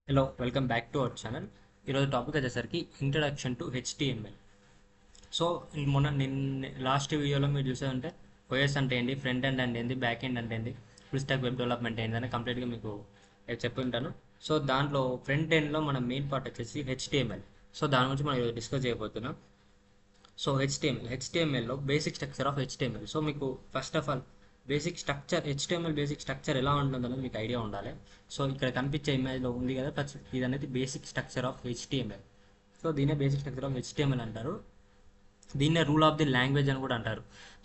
Hello welcome back to our channel. ఈరోజు topic వచ్చేసరికి introduction to HTML. So నిన్న last వీడియోలో మీరు చూసారంటే ఓఎస్ అంటే ఏంటి, ఫ్రంట్ ఎండ్ అంటే ఏంటి, బ్యాక్ ఎండ్ అంటే ఏంటి, ఫుల్ స్టాక్ వెబ్ డెవలప్మెంట్ ఏంటి అని కంప్లీట్గా మీకు చెప్పి ఉంటాను. సో దాంట్లో ఫ్రంట్ ఎండ్లో మన మెయిన్ పార్ట్ వచ్చేసి హెచ్టిఎంఎల్. సో దాని గురించి మనం ఈరోజు డిస్కస్ చేయబోతున్నాం. సో హెచ్టిఎంఎల్లో basic structure of HTML. So మీకు first of all HTML basic structure ఎలా ఉంటుందనేది మీకు ఐడియా ఉండాలి. సో ఇక్కడ కనిపించే ఇమేజ్లో ఉంది కదా, ఇది అనేది basic structure of HTML. So దీనే బేసిక్ స్ట్రక్చర్ ఆఫ్ హెచ్టిఎంఎల్ అంటారు. దీన్నే రూల్ ఆఫ్ ది లాంగ్వేజ్ అని కూడా అంటారు.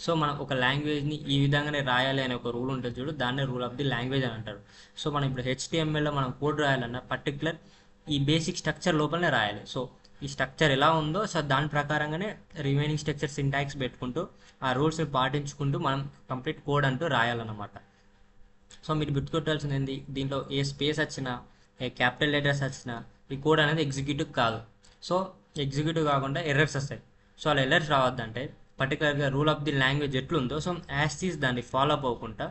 సో మనం ఒక లాంగ్వేజ్ని ఈ విధంగానే రాయాలి అనే ఒక రూల్ ఉంటుంది చూడు, దాన్నే రూల్ ఆఫ్ ది లాంగ్వేజ్ అని అంటారు. సో మనం ఇప్పుడు హెచ్టిఎంఎల్లో మనం కోడ్ రాయాలన్నా పర్టికులర్ ఈ బేసిక్ స్ట్రక్చర్ లోపలనే రాయాలి. సో ఈ స్ట్రక్చర్ ఎలా ఉందో సో దాని ప్రకారంగానే రిమైనింగ్ స్ట్రక్చర్ సింటాక్స్ పెట్టుకుంటూ ఆ రూల్స్ని పాటించుకుంటూ మనం కంప్లీట్ కోడ్ అంటూ రాయాలన్నమాట. సో మీరు గుర్తుపెట్టాల్సింది ఏంది, దీంట్లో ఏ స్పేస్ వచ్చినా ఏ క్యాపిటల్ లెటర్స్ వచ్చినా ఈ కోడ్ అనేది ఎగ్జిక్యూటివ్ కాదు. సో ఎగ్జిక్యూటివ్ కాకుండా ఎర్రర్స్ వస్తాయి. సో అలా ఎర్రర్స్ రావద్దంటే పర్టికులర్గా రూల్ ఆఫ్ ది లాంగ్వేజ్ ఎట్లుందో సో యాస్టీస్ దాన్ని ఫాలో అప్ అవ్వకుండా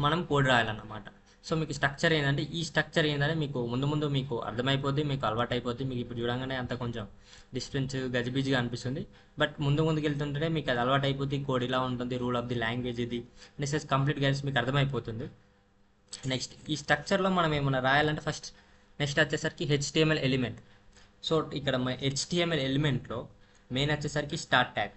మనం కోడ్ రాయాలన్నమాట. సో మీకు స్ట్రక్చర్ ఏంటంటే ఈ స్ట్రక్చర్ ఏంటంటే మీకు ముందు ముందు మీకు అర్థమైపోద్ది, మీకు అలవాటు అయిపోద్ది. మీకు ఇప్పుడు చూడంగానే అంత కొంచెం డిస్టెన్స్ గజిబిజిగా అనిపిస్తుంది, బట్ ముందుకు వెళ్తుంటే మీకు అది అలవాటు అయిపోతుంది. కోడ్ ఇలా ఉంటుంది, రూల్ ఆఫ్ ది లాంగ్వేజ్ ఇది నెక్స్ట్ కంప్లీట్ గైడ్స్ మీకు అర్థమైపోతుంది. నెక్స్ట్ ఈ స్ట్రక్చర్లో మనం ఏమైనా రాయాలంటే నెక్స్ట్ వచ్చేసరికి హెచ్టిఎంఎల్ ఎలిమెంట్. సో ఇక్కడ హెచ్టిఎంఎల్ ఎలిమెంట్లో మెయిన్ వచ్చేసరికి స్టార్ట్ ట్యాగ్.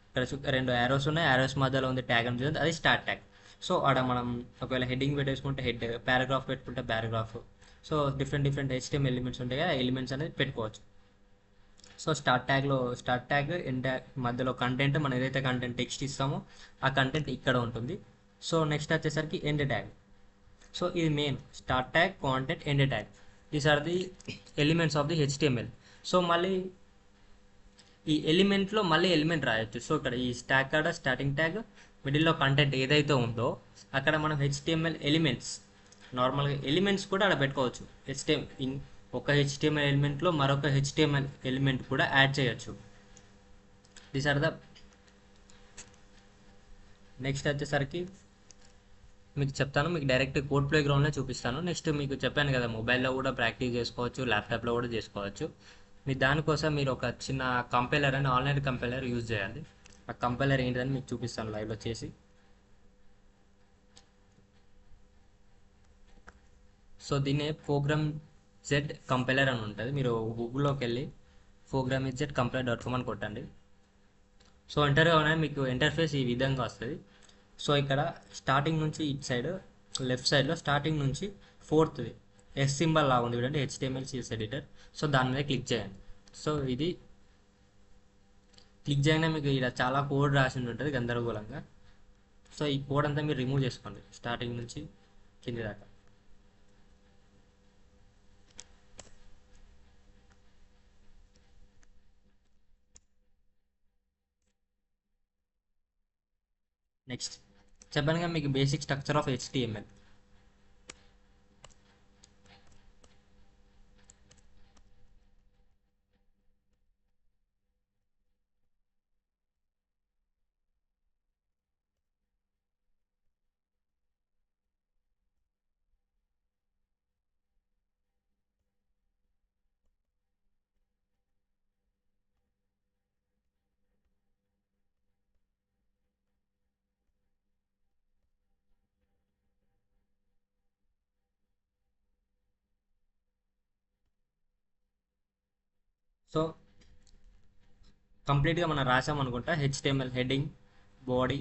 ఇక్కడ రెండు యారోస్ ఉన్నాయి, యారోస్ మధ్యలో ఉంది ట్యాగ్ అని చూస్తుంది, అది స్టార్ట్ ట్యాగ్. సో ఆడ మనం ఒకవేళ హెడ్డింగ్ పెట్టేసుకుంటే హెడ్, పారాగ్రాఫ్ పెట్టుకుంటే paragraph. So different HTML elements ఉంటాయి కదా, ఎలిమెంట్స్ అనేది పెట్టుకోవచ్చు. So start tag end tag మధ్యలో కంటెంట్, మనం ఏదైతే కంటెంట్ టెక్స్ట్ ఇస్తామో ఆ కంటెంట్ ఇక్కడ ఉంటుంది. సో నెక్స్ట్ వచ్చేసరికి ఎండ్ ట్యాగ్. సో ఇది main start tag, content, end tag, these are the elements of the HTML. So మళ్ళీ ఈ ఎలిమెంట్లో మళ్ళీ ఎలిమెంట్ రాయొచ్చు. సో ఇక్కడ ఈ స్టాక్ కాడ స్టార్టింగ్ ట్యాగ్, మిడిల్లో కంటెంట్ ఏదైతే ఉందో అక్కడ మనం హెచ్టిఎంఎల్ ఎలిమెంట్స్, నార్మల్గా ఎలిమెంట్స్ కూడా అక్కడ పెట్టుకోవచ్చు. ఒక హెచ్టిఎంఎల్ ఎలిమెంట్లో మరొక హెచ్టిఎంఎల్ ఎలిమెంట్ కూడా యాడ్ చేయొచ్చు. దీస్ ఆర్ ద నెక్స్ట్ వచ్చేసరికి మీకు చెప్తాను, మీకు డైరెక్ట్ కోడ్ ప్లే గ్రౌండ్లో చూపిస్తాను. నెక్స్ట్ మీకు చెప్పాను కదా, మొబైల్లో కూడా ప్రాక్టీస్ చేసుకోవచ్చు, ల్యాప్టాప్లో కూడా చేసుకోవచ్చు. మీరు దానికోసం మీరు ఒక చిన్న కంపైలర్ అని ఆన్లైన్ కంపైలర్ యూజ్ చేయాలి. ఆ కంపైలర్ ఏంటిదని మీకు చూపిస్తాను లైవ్లో చేసి. సో దీన్నే ప్రోగ్రామ్ జెడ్ కంపైలర్ అని ఉంటుంది. మీరు గూగుల్లోకి వెళ్ళి programmezcompiler.com అని కొట్టండి. సో ఎంటర్ కాగానే మీకు ఇంటర్ఫేస్ ఈ విధంగా వస్తుంది. సో ఇక్కడ స్టార్టింగ్ నుంచి ఇటు సైడ్ లెఫ్ట్ సైడ్లో స్టార్టింగ్ నుంచి ఫోర్త్ది ఎస్ సింబల్ లాగా ఉంది చూడండి, హెచ్టిఎంఎల్ సిఎస్ ఎడిటర్. సో దాని మీద క్లిక్ చేయండి. సో ఇది క్లిక్ చేయగానే మీకు ఇక్కడ చాలా కోడ్ రాసి ఉంటుంది గందరగోళంగా. సో ఈ కోడ్ అంతా మీరు రిమూవ్ చేసుకోండి స్టార్టింగ్ నుంచి కింది దాకా. నెక్స్ట్ చెప్పాను కదా మీకు basic structure of HTML. So కంప్లీట్గా మనం రాసామనుకుంటా HTML heading, body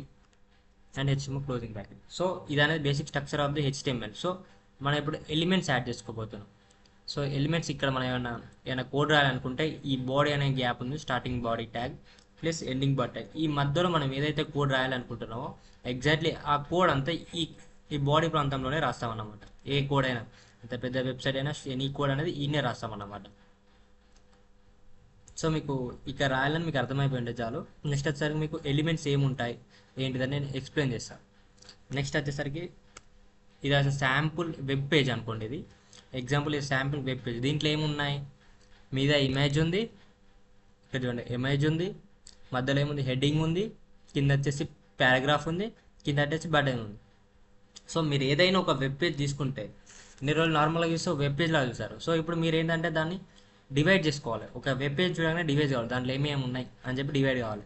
and HTML closing bracket. So ఇది అనేది basic structure of the HTML. So మనం ఇప్పుడు ఎలిమెంట్స్ యాడ్ చేసుకోబోతున్నాం. సో ఎలిమెంట్స్ ఇక్కడ మనం ఏమైనా కోడ్ రాయాలనుకుంటే ఈ బాడీ అనే గ్యాప్ ఉంది, starting body tag plus ending body tag. ఈ మధ్యలో మనం ఏదైతే కోడ్ రాయాలనుకుంటున్నామో ఎగ్జాక్ట్లీ ఆ కోడ్ అంతా ఈ బాడీ ప్రాంతంలోనే రాస్తామన్నమాట. ఏ కోడ్ అయినా, అంత పెద్ద వెబ్సైట్ అయినా ఎనీ కోడ్ అనేది ఈయనే రాస్తామన్నమాట. సో మీకు ఇక రాయాలని మీకు అర్థమైపోయింది చాలు. నెక్స్ట్ వచ్చేసరికి మీకు ఎలిమెంట్స్ ఏముంటాయి ఏంటిదని నేను ఎక్స్ప్లెయిన్ చేస్తాను. నెక్స్ట్ వచ్చేసరికి ఇది అసలు శాంపుల్ వెబ్ పేజ్ అనుకోండి. ఇది ఎగ్జాంపుల్, ఇది శాంపుల్ వెబ్ పేజ్. దీంట్లో ఏమున్నాయి, మీద ఇమేజ్ ఉంది, ఇక్కడ చూడండి ఇమేజ్ ఉంది, మధ్యలో ఏముంది హెడ్డింగ్ ఉంది, కింద వచ్చేసి పారాగ్రాఫ్ ఉంది, కింద వచ్చేసి బటన్ ఉంది. సో మీరు ఏదైనా ఒక వెబ్ పేజ్ తీసుకుంటే ఇన్ని రోజులు నార్మల్గా చూస్తే వెబ్ పేజ్లా చూసారు. సో ఇప్పుడు మీరు ఏంటంటే దాన్ని డివైడ్ చేసుకోవాలి. ఒక వెబ్ పేజ్ చూడగానే డివైడ్ కావాలి, దాంట్లో ఏమేమి ఉన్నాయి అని చెప్పి డివైడ్ కావాలి.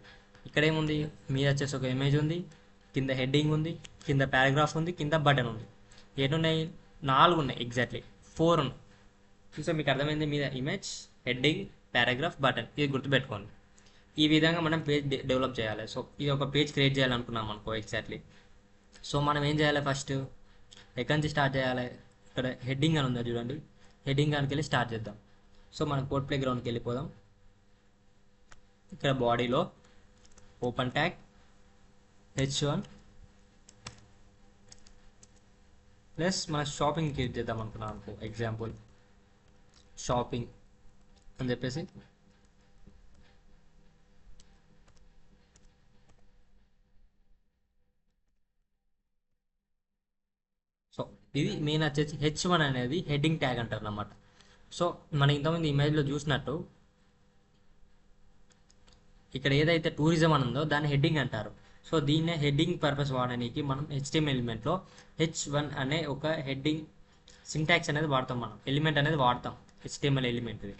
ఇక్కడ ఏముంది, మీద వచ్చేసి ఒక ఇమేజ్ ఉంది, కింద హెడ్డింగ్ ఉంది, కింద పారాగ్రాఫ్ ఉంది, కింద బటన్ ఉంది. ఎన్నున్నాయి, 4 ఉన్నాయి, ఎగ్జాక్ట్లీ 4 ఉన్నాయి. చూసా మీకు అర్థమైంది, మీద ఇమేజ్, హెడ్డింగ్, పారాగ్రాఫ్, బటన్. ఇది గుర్తుపెట్టుకోండి. ఈ విధంగా మనం పేజ్ డెవలప్ చేయాలి. సో ఇది ఒక పేజ్ క్రియేట్ చేయాలనుకున్నాం అనుకో, ఎగ్జాక్ట్లీ. సో మనం ఏం చేయాలి, ఫస్ట్ ఎక్కడి నుంచి స్టార్ట్ చేయాలి, ఇక్కడ హెడ్డింగ్ అని ఉందా చూడండి, హెడ్డింగ్ దానికి వెళ్ళి స్టార్ట్ చేద్దాం. సో మనం కోడ్ ప్లే గ్రౌండ్కి వెళ్ళిపోదాం. ఇక్కడ బాడీలో ఓపెన్ ట్యాగ్ h1 ప్లస్ మన షాపింగ్ క్రియేట్ చేద్దాం అనుకున్నాం అనుకో, ఎగ్జాంపుల్ షాపింగ్ అని చెప్పేసి సో ఇది మెయిన్ వచ్చేసి h1 అనేది హెడ్డింగ్ ట్యాగ్ అంటారు అన్నమాట. సో మనం ఇంతకుముందు ఇమేజ్లో చూసినట్టు ఇక్కడ ఏదైతే టూరిజం అని ఉందో దాన్ని హెడ్డింగ్ అంటారు. సో దీన్నే హెడ్డింగ్ పర్పస్ వాడడానికి మనం HTML ఎలిమెంట్లో h1 అనే ఒక హెడ్డింగ్ సింటాక్స్ అనేది వాడతాం, మనం ఎలిమెంట్ అనేది వాడతాం, HTML ఎలిమెంట్ ఇది.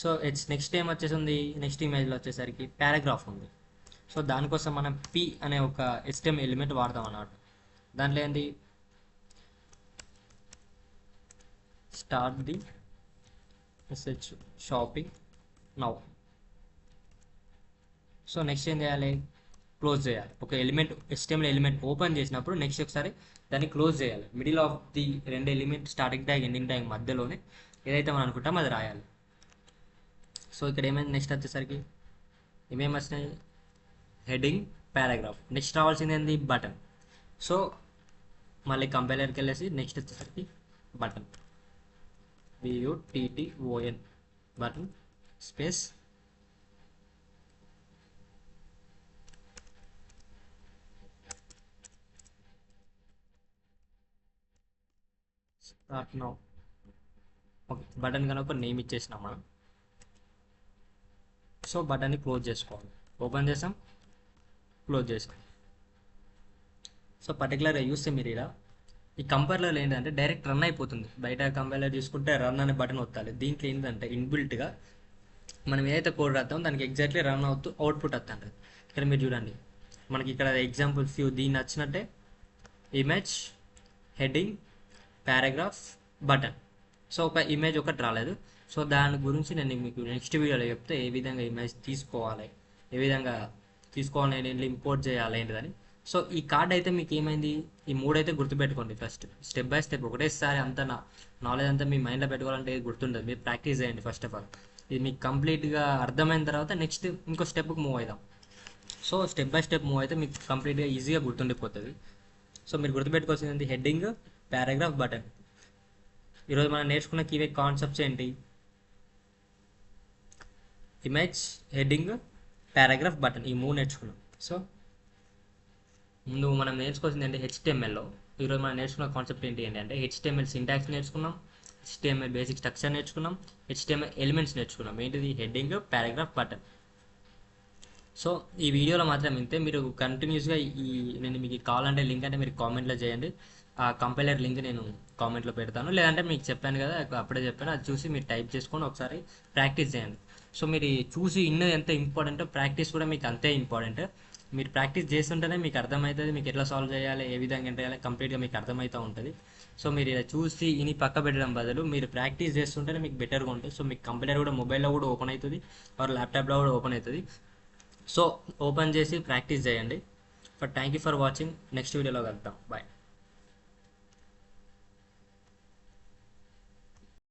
సో నెక్స్ట్ ఏం వచ్చేసింది, నెక్స్ట్ ఇమేజ్లో వచ్చేసరికి పారాగ్రాఫ్ ఉంది. సో దానికోసం మనం p అనే ఒక HTML ఎలిమెంట్ వాడతాం అన్నమాట. దాంట్లో ఏంటి, start the message shopping now. So next ఏం చేయాలి, క్లోజ్ చేయాలి. ఒక ఎలిమెంట్ HTML ఎలిమెంట్ ఓపెన్ చేసినప్పుడు నెక్స్ట్ ఒకసారి దాన్ని క్లోజ్ చేయాలి. Middle of the 2 element, starting tag ending tag మధ్యలోనే ఏదైతే మనం అనుకుంటామో అది రాయాలి. సో ఇక్కడ ఏమైంది, నెక్స్ట్ వచ్చేసరికి ఏమేమి వచ్చినాయి, హెడ్డింగ్, పారాగ్రాఫ్. నెక్స్ట్ రావాల్సింది ఏంది, బటన్. సో మళ్ళీ కంపైలర్కి వెళ్ళేసి నెక్స్ట్ వచ్చేసరికి button, BUTTON, button space start now. Okay, button కనుక నేమ్ ఇచ్చేసినాం మనం. సో బటన్ని క్లోజ్ చేసుకోవాలి. ఓపెన్ చేసాం, క్లోజ్ చేసాం. సో పర్టికులర్గా చూస్తే మీరు ఇలా ఈ కంపైలర్లో ఏంటంటే డైరెక్ట్ రన్ అయిపోతుంది. బయట కంపైలర్ చూసుకుంటే రన్ అనే బటన్ వత్తాలి. దీంట్లో ఏంటంటే ఇన్బిల్ట్గా మనం ఏదైతే కోడ్ రాస్తామో దానికి ఎగ్జాక్ట్లీ రన్ అవుతూ అవుట్పుట్ వస్తుంది. ఇక్కడ మీరు చూడండి, మనకి ఇక్కడ ఎగ్జాంపుల్ ఫ్యూ దీన్ని నచ్చినట్టే image, heading, paragraph, button. So ఒక ఇమేజ్ ఒకటి రాలేదు. సో దాని గురించి నేను మీకు నెక్స్ట్ వీడియోలో చెప్తే ఏ విధంగా ఇమేజ్ తీసుకోవాలి, ఏ విధంగా తీసుకోవాలి, ఇంపోర్ట్ చేయాలి ఏంటిదని. సో ఈ కార్డ్ అయితే మీకు ఏమైంది, ఈ 3 అయితే గుర్తుపెట్టుకోండి. ఫస్ట్ స్టెప్ బై స్టెప్ ఒకటేసారి అంతా నాలెడ్జ్ అంతా మీ మైండ్లో పెట్టుకోవాలంటే గుర్తుండదు. మీరు ప్రాక్టీస్ చేయండి ఫస్ట్ ఆఫ్ ఆల్. ఇది మీకు కంప్లీట్గా అర్థమైన తర్వాత నెక్స్ట్ ఇంకో స్టెప్కి మూవ్ అవుదాం. So step by step move అయితే మీకు కంప్లీట్గా ఈజీగా గుర్తుండిపోతుంది. సో మీరు గుర్తుపెట్టుకోవాల్సింది హెడ్డింగ్, పారాగ్రాఫ్, బటన్. ఈరోజు మనం నేర్చుకున్న కీవే కాన్సెప్ట్స్ ఏంటి, ఇమేజ్, హెడ్డింగ్, పారాగ్రాఫ్, బటన్, ఈ 3 నేర్చుకున్నాం. సో ముందు మనం నేర్చుకోవాల్సింది ఏంటి, HTMLలో ఈరోజు మనం నేర్చుకున్న కాన్సెప్ట్ ఏంటి అంటే HTML సింటాక్స్ నేర్చుకున్నాం, HTML బేసిక్ స్ట్రక్చర్ నేర్చుకున్నాం, HTML ఎలిమెంట్స్ నేర్చుకున్నాం. ఏంటిది, హెడ్డింగ్, పారాగ్రాఫ్, బటన్. సో ఈ వీడియోలో మాత్రం ఇంతే. మీరు కంటిన్యూస్గా నేను మీకు కావాలంటే లింక్ అంటే మీరు కామెంట్లో చేయండి. ఆ కంపైలర్ లింక్ నేను కామెంట్లో పెడతాను, లేదంటే మీకు చెప్పాను కదా అప్పుడే చెప్పాను, అది చూసి మీరు టైప్ చేసుకొని ఒకసారి ప్రాక్టీస్ చేయండి. సో మీరు చూసి ఇన్నది ఎంత ఇంపార్టెంటో ప్రాక్టీస్ కూడా మీకు అంతే ఇంపార్టెంట్. మీరు ప్రాక్టీస్ చేస్తుంటేనే మీకు అర్థమవుతుంది, మీకు ఎట్లా సాల్వ్ చేయాలి, ఏ విధంగా ఎంటర్ చేయాలి, కంప్లీట్గా మీకు అర్థమవుతూ ఉంటుంది. సో మీరు ఇలా చూసి ఇని పక్క పెట్టడం బదులు మీరు ప్రాక్టీస్ చేస్తుంటేనే మీకు బెటర్గా ఉంటుంది. సో మీకు కంప్యూటర్ కూడా మొబైల్లో కూడా ఓపెన్ అవుతుంది, ఆర్ ల్యాప్టాప్లో కూడా ఓపెన్ అవుతుంది. సో ఓపెన్ చేసి ప్రాక్టీస్ చేయండి. But thank you for watching. Next వీడియోలో కలుద్దాం. బాయ్.